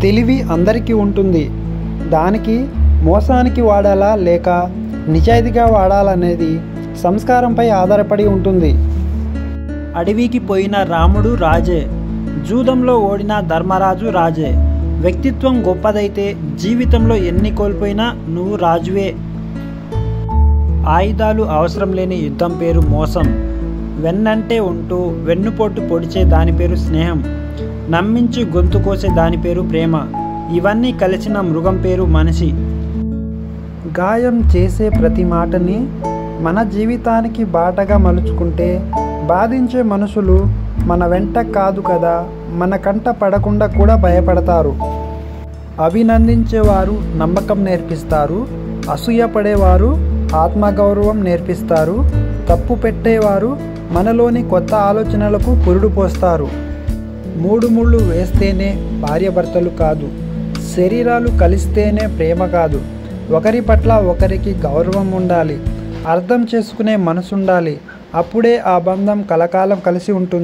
తెలివి అందరికీ ఉంటుంది. దానికి మోసానికి వాడాలా లేక నిజాయితీగా వాడాలనేది సంస్కారంపై ఆధారపడి ఉంటుంది. అడవికి పోయిన రాముడు రాజే, జూదంలో ఓడిన ధర్మరాజు రాజే. వ్యక్తిత్వం గొప్పదైతే జీవితంలో ఎన్ని కోల్పోయినా నువ్వు రాజువే. ఆయుధాలు అవసరం లేని యుద్ధం పేరు మోసం. వెన్నంటే ఉంటూ వెన్నుపోటు పొడిచే దాని పేరు స్నేహం. నమ్మించి గొంతు కోసే దాని పేరు ప్రేమ. ఇవన్నీ కలిసిన మృగం పేరు మనిషి. గాయం చేసే ప్రతి మాటని మన జీవితానికి బాటగా మలుచుకుంటే బాధించే మనుషులు మన వెంట కాదు కదా, మన కంట పడకుండా కూడా భయపడతారు. అభినందించేవారు నమ్మకం నేర్పిస్తారు, అసూయపడేవారు ఆత్మగౌరవం నేర్పిస్తారు, తప్పు పెట్టేవారు మనలోని కొత్త ఆలోచనలకు పురుడు పోస్తారు. మూడు ముళ్ళు వేస్తేనే భార్యాభర్తలు కాదు, శరీరాలు కలిస్తేనే ప్రేమ కాదు. ఒకరి పట్ల ఒకరికి గౌరవం ఉండాలి, అర్థం చేసుకునే మనసుండాలి. అప్పుడే ఆ బంధం కలకాలం కలిసి ఉంటుంది.